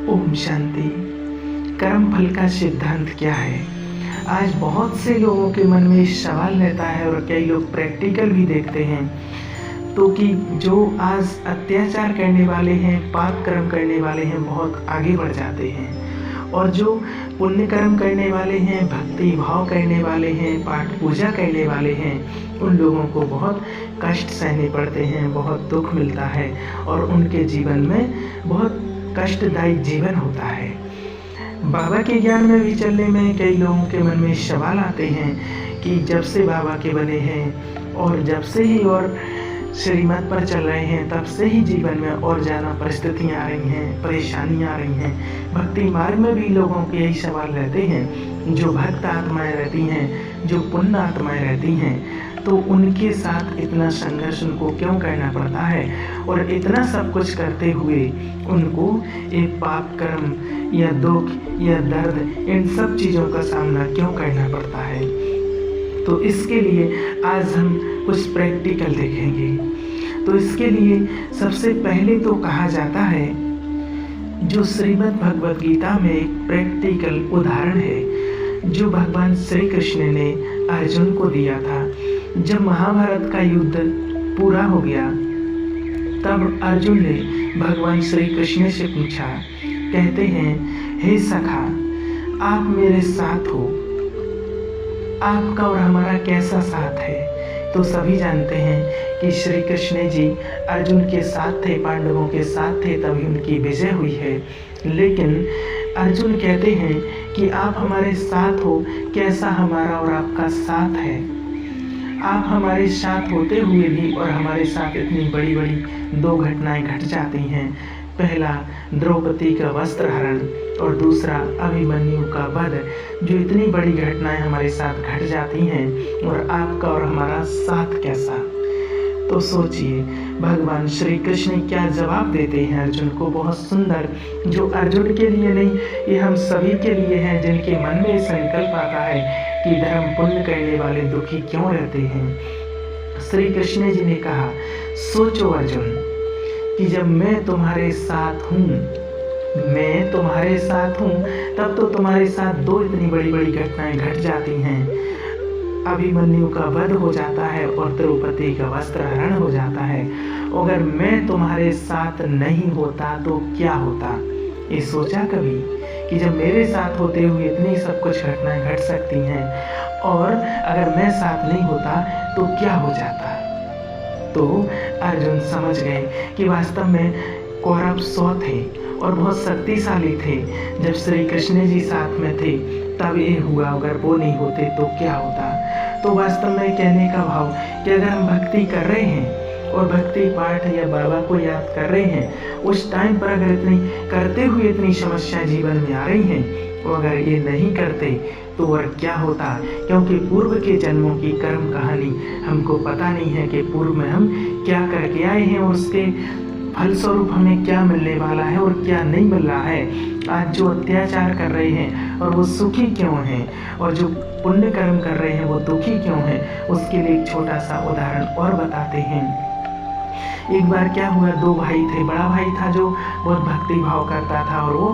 ओम शांति। कर्म फल का सिद्धांत क्या है? आज बहुत से लोगों के मन में सवाल रहता है और कई लोग प्रैक्टिकल भी देखते हैं तो कि जो आज अत्याचार करने वाले हैं, पाप कर्म करने वाले हैं, बहुत आगे बढ़ जाते हैं और जो पुण्य कर्म करने वाले हैं, भक्ति भाव करने वाले हैं, पाठ पूजा करने वाले हैं, उन लोगों को बहुत कष्ट सहने पड़ते हैं, बहुत दुख मिलता है और उनके जीवन में बहुत कष्टदायी जीवन होता है। बाबा के ज्ञान में भी चलने में कई लोगों के मन में सवाल आते हैं कि जब से बाबा के बने हैं और जब से ही और श्रीमत पर चल रहे हैं तब से ही जीवन में और ज़्यादा परिस्थितियाँ आ रही हैं, परेशानियाँ आ रही हैं। भक्ति मार्ग में भी लोगों के यही सवाल रहते हैं। जो भक्त आत्माएं रहती हैं, जो पुण्य आत्माएं रहती हैं, तो उनके साथ इतना संघर्ष उनको क्यों करना पड़ता है और इतना सब कुछ करते हुए उनको एक पाप कर्म या दुख या दर्द, इन सब चीज़ों का सामना क्यों करना पड़ता है। तो इसके लिए आज हम कुछ प्रैक्टिकल देखेंगे। तो इसके लिए सबसे पहले तो कहा जाता है, जो श्रीमद् भगवद गीता में एक प्रैक्टिकल उदाहरण है जो भगवान श्री कृष्ण ने अर्जुन को दिया था। जब महाभारत का युद्ध पूरा हो गया तब अर्जुन ने भगवान श्री कृष्ण से पूछा, कहते हैं, हे सखा, आप मेरे साथ हो, आपका और हमारा कैसा साथ है? तो सभी जानते हैं कि श्री कृष्ण जी अर्जुन के साथ थे, पांडवों के साथ थे, तभी उनकी विजय हुई है। लेकिन अर्जुन कहते हैं कि आप हमारे साथ हो, कैसा हमारा और आपका साथ है? आप हमारे साथ होते हुए भी और हमारे साथ इतनी बड़ी बड़ी दो घटनाएं घट जाती हैं। पहला द्रौपदी का वस्त्र हरण और दूसरा अभिमन्यु का वध, जो इतनी बड़ी घटनाएं हमारे साथ घट जाती हैं और आपका और हमारा साथ कैसा? तो सोचिए भगवान श्री कृष्ण क्या जवाब देते हैं अर्जुन को, बहुत सुंदर, जो अर्जुन के लिए नहीं, ये हम सभी के लिए है जिनके मन में संकल्प आता है कि धर्म पुण्य करने वाले दुखी क्यों रहते हैं। श्री कृष्ण जी ने कहा, सोचो अर्जुन कि जब मैं तुम्हारे साथ हूँ, मैं तुम्हारे साथ हूँ, तब तो तुम्हारे साथ दो इतनी बड़ी बड़ी घटनाएं घट जाती हैं। अभिमन्यु का वध हो जाता है और द्रौपदी का वस्त्र हरण हो जाता है। अगर मैं तुम्हारे साथ नहीं होता तो क्या होता? ये सोचा कभी कि जब मेरे साथ होते हुए इतनी सब कुछ घटनाएं घट सकती हैं और अगर मैं साथ नहीं होता तो क्या हो जाता? तो अर्जुन समझ गए कि वास्तव में कौरव 100 थे और बहुत शक्तिशाली थे। जब श्री कृष्ण जी साथ में थे तब ये हुआ, अगर वो नहीं होते तो क्या होता? तो वास्तव में कहने का भाव कि अगर हम भक्ति कर रहे हैं और भक्ति पाठ या बाबा को याद कर रहे हैं, उस टाइम पर अगर इतनी करते हुए इतनी समस्या जीवन में आ रही हैं और अगर ये नहीं करते तो और क्या होता? क्योंकि पूर्व के जन्मों की कर्म कहानी हमको पता नहीं है कि पूर्व में हम क्या करके आए हैं और उसके फलस्वरूप हमें क्या मिलने वाला है और क्या नहीं मिल रहा है। आज जो अत्याचार कर रहे हैं और वो सुखी क्यों हैं और जो पुण्य कर्म कर रहे हैं वो दुखी क्यों हैं, उसके लिए एक छोटा सा उदाहरण और बताते हैं। एक बार क्या हुआ, दो भाई थे। बड़ा भाई था जो बहुत भक्ति भाव करता था और वो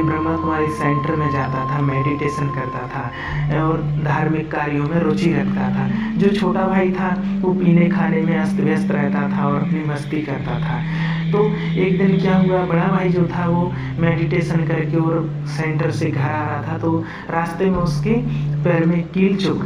ब्रह्मा कुमारी सेंटर में जाता था, मेडिटेशन करता था और धार्मिक कार्यों में रुचि रखता था। जो छोटा भाई था वो पीने खाने में अस्त व्यस्त रहता था और अपनी मस्ती करता था। तो एक दिन क्या हुआ, बड़ा भाई जो था वो मेडिटेशन करके और सेंटर से घर आ रहा था तो रास्ते में उसके पैर में कील चुभ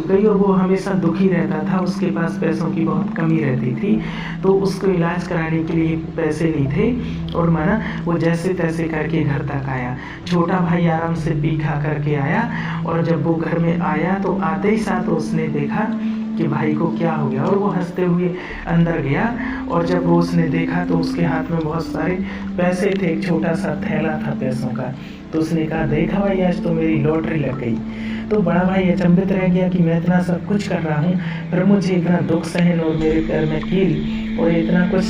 गई और वो हमेशा दुखी रहता था। उसके पास पैसों की बहुत कमी रहती थी तो उसको इलाज कराने के लिए पैसे नहीं थे और माना वो जैसे तैसे करके घर तक आया। छोटा भाई आराम से पी खा करके आया और जब वो घर में आया तो आते ही साथ उसने देखा कि भाई को क्या हो गया और वो हंसते हुए अंदर गया और जब वो उसने देखा तो उसके हाथ में बहुत सारे पैसे थे, एक छोटा सा थैला था पैसों का। तो उसने कहा, देखा भाई, आज तो मेरी लॉटरी लग गई। तो बड़ा भाई अचंभित रह गया कि मैं इतना सब कुछ कर रहा हूँ, फिर मुझे इतना दुख सहन और मेरे पैर में कील और इतना कुछ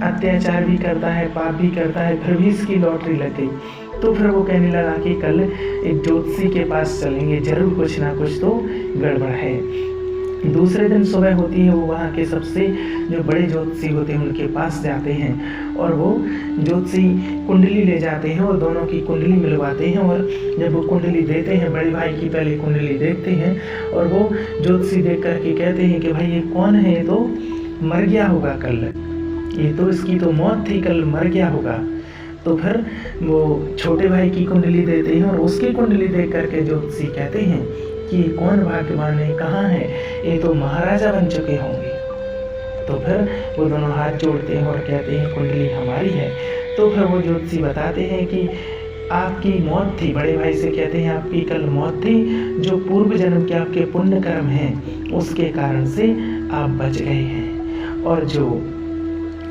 अत्याचार भी करता है, पाप भी करता है, फिर भी इसकी लॉटरी लग गई। तो फिर वो कहने लगा कि कल एक ज्योतिषी के पास चलेंगे, जरूर कुछ ना कुछ तो गड़बड़ है। दूसरे दिन सुबह होती है, वो वहाँ के सबसे जो बड़े ज्योतिषी होते हैं उनके पास जाते हैं और वो ज्योतिषी कुंडली ले जाते हैं और दोनों की कुंडली मिलवाते हैं। और जब वो कुंडली देते हैं, बड़े भाई की पहले कुंडली देखते हैं और वो ज्योतिषी देख करके कहते हैं कि भाई ये कौन है, ये तो मर गया होगा कल, ये तो इसकी तो मौत थी, कल मर गया होगा। तो फिर वो छोटे भाई की कुंडली देते हैं और उसकी कुंडली देख करके ज्योतिषी कहते हैं कि कौन भाग्यवान है, कहाँ है, ये तो महाराजा बन चुके होंगे। तो फिर वो दोनों हाथ जोड़ते हैं और कहते हैं कुंडली हमारी है। तो फिर वो ज्योतिषी बताते हैं कि आपकी मौत थी, बड़े भाई से कहते हैं आपकी कल मौत थी, जो पूर्व जन्म के आपके पुण्य कर्म हैं उसके कारण से आप बच गए हैं। और जो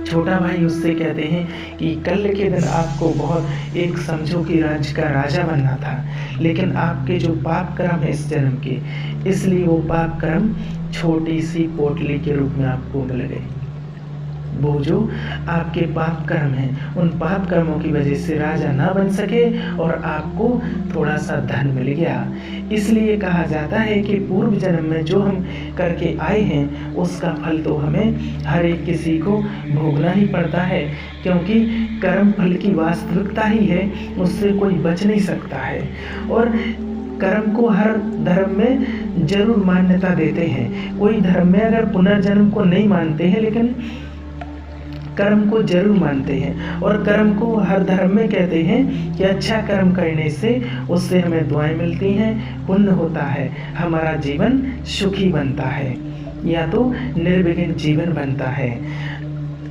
छोटा भाई उससे कहते हैं कि कल के दिन आपको बहुत एक समझो कि राज्य का राजा बनना था, लेकिन आपके जो पाप कर्म है इस जन्म के, इसलिए वो पाप कर्म छोटी सी पोटली के रूप में आपको मिल गए। वो जो आपके पाप कर्म हैं, उन पाप कर्मों की वजह से राजा ना बन सके और आपको थोड़ा सा धन मिल गया। इसलिए कहा जाता है कि पूर्व जन्म में जो हम करके आए हैं उसका फल तो हमें हर एक किसी को भोगना ही पड़ता है, क्योंकि कर्म फल की वास्तविकता ही है, उससे कोई बच नहीं सकता है। और कर्म को हर धर्म में जरूर मान्यता देते हैं। कोई धर्म में अगर पुनर्जन्म को नहीं मानते हैं, लेकिन कर्म को जरूर मानते हैं। और कर्म को हर धर्म में कहते हैं कि अच्छा कर्म करने से उससे हमें दुआएं मिलती हैं, पुण्य होता है, हमारा जीवन सुखी बनता है या तो निर्विघ्न जीवन बनता है।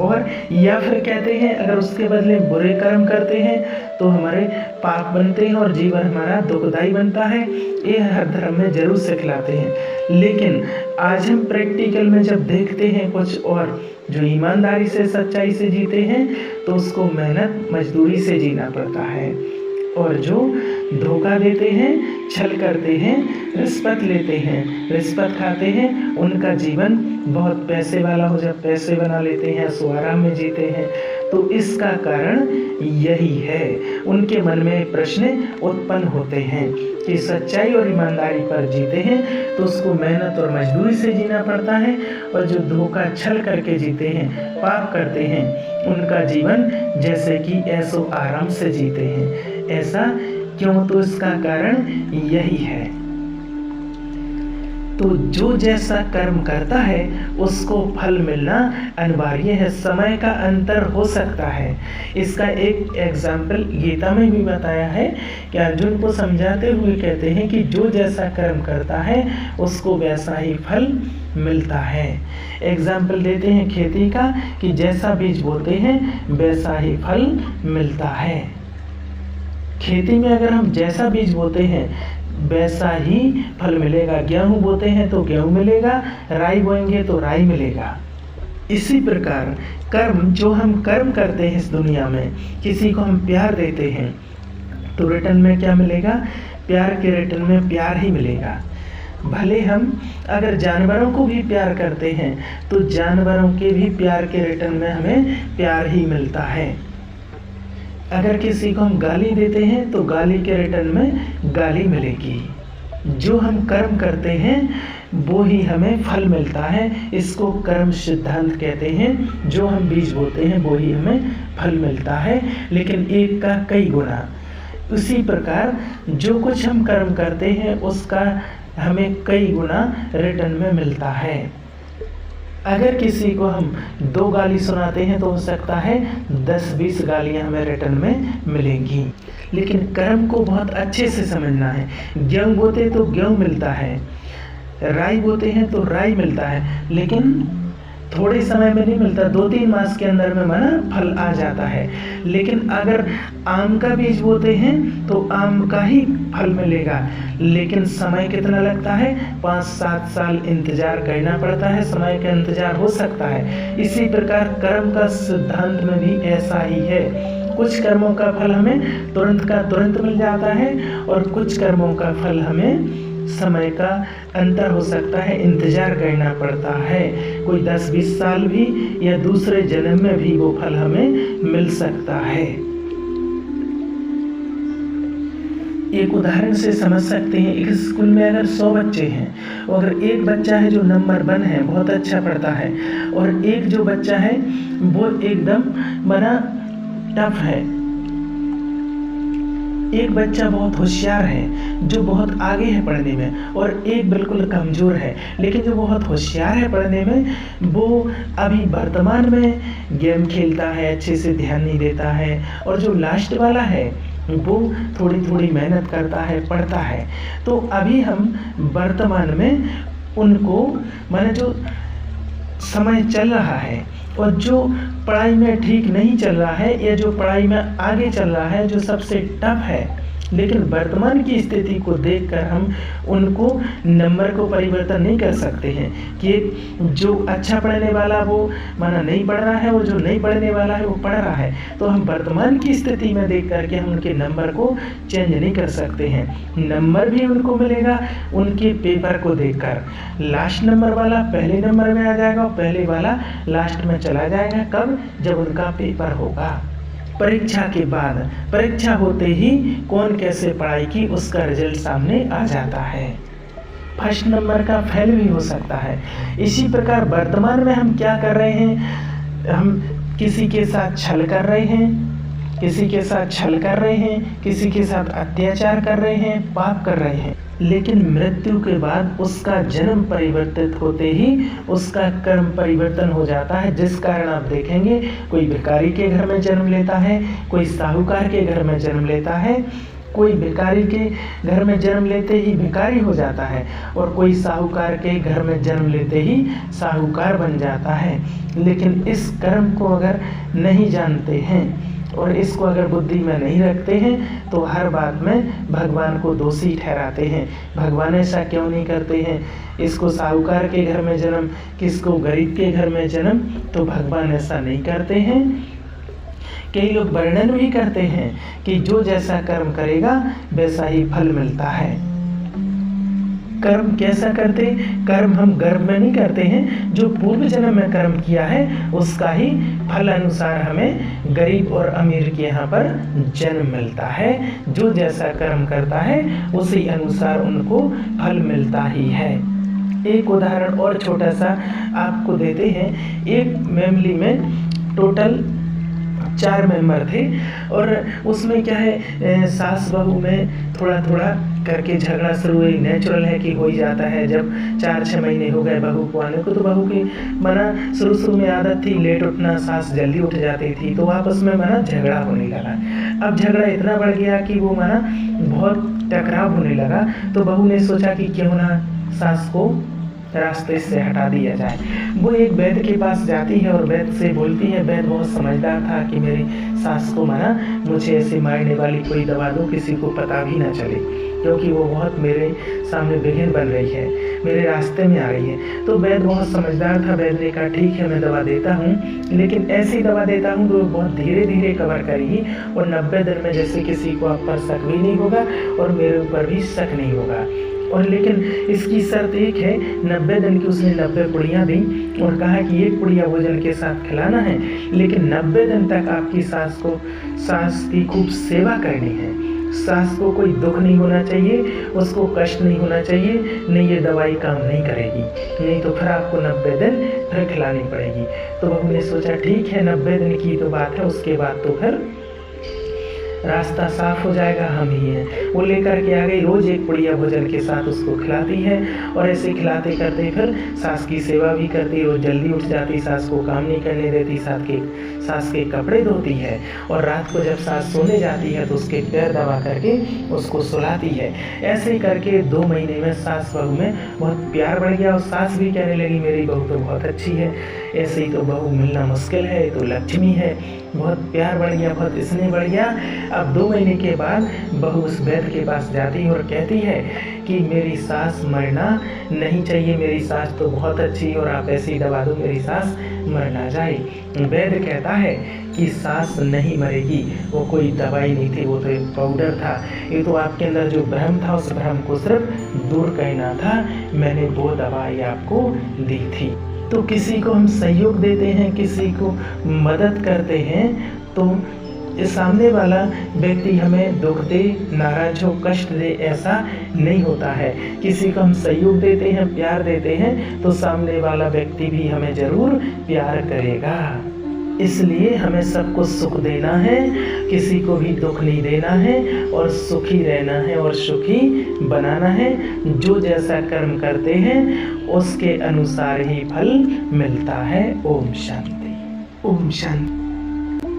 और या फिर कहते हैं अगर उसके बदले बुरे कर्म करते हैं तो हमारे पाप बनते हैं और जीवन हमारा दुखदायी बनता है। ये हर धर्म में जरूर सिखलाते हैं। लेकिन आज हम प्रैक्टिकल में जब देखते हैं कुछ और जो ईमानदारी से सच्चाई से जीते हैं तो उसको मेहनत मजदूरी से जीना पड़ता है। और जो धोखा देते हैं, छल करते हैं, रिश्वत लेते हैं, रिश्वत खाते हैं, उनका जीवन बहुत पैसे वाला हो जाए, पैसे बना लेते हैं, सुआराम में जीते हैं। तो इसका कारण यही है। उनके मन में प्रश्न उत्पन्न होते हैं कि सच्चाई और ईमानदारी पर जीते हैं तो उसको मेहनत और मजदूरी से जीना पड़ता है, और जो धोखा छल करके जीते हैं, पाप करते हैं, उनका जीवन जैसे कि ऐसो आराम से जीते हैं। ऐसा क्यों? तो इसका कारण यही है। तो जो जैसा कर्म करता है उसको फल मिलना अनिवार्य है। समय का अंतर हो सकता है। इसका एक एग्जाम्पल गीता में भी बताया है कि अर्जुन को समझाते हुए कहते हैं कि जो जैसा कर्म करता है उसको वैसा ही फल मिलता है। एग्जाम्पल देते हैं खेती का कि जैसा बीज बोते हैं वैसा ही फल मिलता है। खेती में अगर हम जैसा बीज बोते हैं वैसा ही फल मिलेगा। गेहूं बोते हैं तो गेहूं मिलेगा, राई बोएंगे तो राई मिलेगा। इसी प्रकार कर्म, जो हम कर्म करते हैं इस दुनिया में, किसी को हम प्यार देते हैं तो रिटर्न में क्या मिलेगा? प्यार के रिटर्न में प्यार ही मिलेगा। भले हम अगर जानवरों को भी प्यार करते हैं तो जानवरों के भी प्यार के रिटर्न में हमें प्यार ही मिलता है। अगर किसी को हम गाली देते हैं तो गाली के रिटर्न में गाली मिलेगी। जो हम कर्म करते हैं वो ही हमें फल मिलता है। इसको कर्म सिद्धांत कहते हैं। जो हम बीज बोते हैं वो ही हमें फल मिलता है, लेकिन एक का कई गुना। उसी प्रकार जो कुछ हम कर्म करते हैं उसका हमें कई गुना रिटर्न में मिलता है। अगर किसी को हम 2 गाली सुनाते हैं तो हो सकता है 10-20 गालियां हमें रिटर्न में मिलेंगी। लेकिन कर्म को बहुत अच्छे से समझना है। गेहूं बोते तो गेहूं मिलता है, राई बोते हैं तो राई मिलता है, लेकिन थोड़े समय में नहीं मिलता, 2-3 मास के अंदर में माना फल आ जाता है। लेकिन अगर आम का बीज बोते हैं तो आम का ही फल मिलेगा, लेकिन समय कितना लगता है? 5-7 साल इंतजार करना पड़ता है। समय का इंतजार हो सकता है। इसी प्रकार कर्म का सिद्धांत में भी ऐसा ही है। कुछ कर्मों का फल हमें तुरंत का तुरंत मिल जाता है और कुछ कर्मों का फल हमें समय का अंतर हो सकता है, इंतजार करना पड़ता है। कोई 10-20 साल भी या दूसरे जन्म में भी वो फल हमें मिल सकता है। एक उदाहरण से समझ सकते हैं, एक स्कूल में अगर 100 बच्चे हैं और अगर एक बच्चा है जो नंबर 1 है, बहुत अच्छा पढ़ता है, और एक जो बच्चा है वो एकदम बड़ा टफ है, एक बच्चा बहुत होशियार है जो बहुत आगे है पढ़ने में, और एक बिल्कुल कमज़ोर है, लेकिन जो बहुत होशियार है पढ़ने में वो अभी वर्तमान में गेम खेलता है, अच्छे से ध्यान नहीं देता है, और जो लास्ट वाला है वो थोड़ी थोड़ी मेहनत करता है, पढ़ता है। तो अभी हम वर्तमान में उनको माने जो समय चल रहा है और जो पढ़ाई में ठीक नहीं चल रहा है या जो पढ़ाई में आगे चल रहा है, जो सबसे टफ है, लेकिन वर्तमान की स्थिति को देखकर हम उनको नंबर को परिवर्तन नहीं कर सकते हैं कि जो अच्छा पढ़ने वाला वो माना नहीं पढ़ रहा है और जो नहीं पढ़ने वाला है वो पढ़ रहा है। तो हम वर्तमान की स्थिति में देख करके हम उनके नंबर को चेंज नहीं कर सकते हैं। नंबर भी उनको मिलेगा उनके पेपर को देखकर। लास्ट नंबर वाला पहले नंबर में आ जाएगा और पहले वाला लास्ट में चला जाएगा। कब? जब उनका पेपर होगा। परीक्षा के बाद, परीक्षा होते ही कौन कैसे पढ़ाई की उसका रिजल्ट सामने आ जाता है। फर्स्ट नंबर का फेल भी हो सकता है। इसी प्रकार वर्तमान में हम क्या कर रहे हैं, हम किसी के साथ छल कर रहे हैं, किसी के साथ छल कर रहे हैं, किसी के साथ अत्याचार कर रहे हैं, पाप कर रहे हैं, लेकिन मृत्यु के बाद उसका जन्म परिवर्तित होते ही उसका कर्म परिवर्तन हो जाता है। जिस कारण आप देखेंगे कोई भिखारी के घर में जन्म लेता है, कोई साहूकार के घर में जन्म लेता है, कोई भिखारी के घर में जन्म लेते ही भिखारी हो जाता है, और कोई साहूकार के घर में जन्म लेते ही साहूकार बन जाता है। लेकिन इस कर्म को अगर नहीं जानते हैं और इसको अगर बुद्धि में नहीं रखते हैं तो हर बात में भगवान को दोषी ठहराते हैं। भगवान ऐसा क्यों नहीं करते हैं, इसको साहूकार के घर में जन्म, किसको गरीब के घर में जन्म, तो भगवान ऐसा नहीं करते हैं। कई लोग वर्णन भी करते हैं कि जो जैसा कर्म करेगा वैसा ही फल मिलता है। कर्म कैसा करते? कर्म हम गर्भ में नहीं करते हैं, जो पूर्व जन्म में कर्म किया है उसका ही फल अनुसार हमें गरीब और अमीर के यहाँ पर जन्म मिलता है। जो जैसा कर्म करता है उसी अनुसार उनको फल मिलता ही है। एक उदाहरण और छोटा सा आपको देते हैं। एक फैमिली में टोटल 4 मेंबर थे और उसमें क्या है, सास बहू में थोड़ा थोड़ा करके झगड़ा शुरू हुई। नेचुरल है कि हो ही जाता है। जब 4-6 महीने हो गए बहू को आने को, तो बहू की मना शुरू में आदत थी लेट उठना, सास जल्दी उठ जाती थी, तो आपस में मना झगड़ा होने लगा। अब झगड़ा इतना बढ़ गया कि वो मना बहुत टकराव होने लगा। तो बहू ने सोचा कि क्यों ना सास को रास्ते से हटा दिया जाए। वो एक वैद्य के पास जाती है और वैद्य से बोलती है। वैद्य बहुत समझदार था कि मेरी सास को मना मुझे ऐसे मारने वाली कोई दवा दो, किसी को पता भी ना चले, क्योंकि वो बहुत मेरे सामने विघ्न बन रही है, मेरे रास्ते में आ रही है। तो वैद्य बहुत समझदार था। वैद्य ने कहा ठीक है मैं दवा देता हूँ, लेकिन ऐसी दवा देता हूँ तो बहुत धीरे धीरे कवर करेगी और 90 दिन में जैसे किसी को आप पर शक भी नहीं होगा और मेरे ऊपर भी शक नहीं होगा। और लेकिन इसकी शर्त एक है, 90 दिन की उसने 90 पुड़ियाँ दी और कहा कि एक पुड़िया भोजन के साथ खिलाना है, लेकिन 90 दिन तक आपकी सास की खूब सेवा करनी है। सास को कोई दुख नहीं होना चाहिए, उसको कष्ट नहीं होना चाहिए, नहीं ये दवाई काम नहीं करेगी, नहीं तो फिर आपको 90 दिन फिर खिलानी पड़ेगी। तो बहू ने सोचा ठीक है 90 दिन की तो बात है, उसके बाद तो फिर रास्ता साफ हो जाएगा, हम ही हैं। वो लेकर के आ गई, रोज एक पुड़िया भोजन के साथ उसको खिलाती है और ऐसे खिलाते करते फिर सास की सेवा भी करती। रोज जल्दी उठ जाती, सास को काम नहीं करने देती, सास के कपड़े धोती है और रात को जब सास सोने जाती है तो उसके पैर दबा करके उसको सुलाती है। ऐसे करके 2 महीने में सास बहू में बहुत प्यार बढ़ गया और सास भी कहने लगी मेरी बहू तो बहुत अच्छी है, ऐसे ही तो बहू मिलना मुश्किल है, तो लक्ष्मी है। बहुत प्यार बढ़ गया, बहुत स्नेह बढ़ गया। अब 2 महीने के बाद बहू उस वैद्य के पास जाती है और कहती है कि मेरी सास मरना नहीं चाहिए, मेरी सास तो बहुत अच्छी और आप ऐसी दवा दो मेरी सास मर ना जाए। वैद्य कहता है कि सास नहीं मरेगी, वो कोई दवाई नहीं थी, वो तो एक पाउडर था, ये तो आपके अंदर जो भ्रम था उस भ्रम को सिर्फ दूर करना था, मैंने वो दवाई आपको दी थी। तो किसी को हम सहयोग देते हैं, किसी को मदद करते हैं, तो इस सामने वाला व्यक्ति हमें दुख दे, नाराज हो, कष्ट दे, ऐसा नहीं होता है। किसी को हम सहयोग देते हैं, प्यार देते हैं, तो सामने वाला व्यक्ति भी हमें ज़रूर प्यार करेगा। इसलिए हमें सबको सुख देना है, किसी को भी दुख नहीं देना है और सुखी रहना है और सुखी बनाना है। जो जैसा कर्म करते हैं उसके अनुसार ही फल मिलता है। ओम शांति। ओम शांति।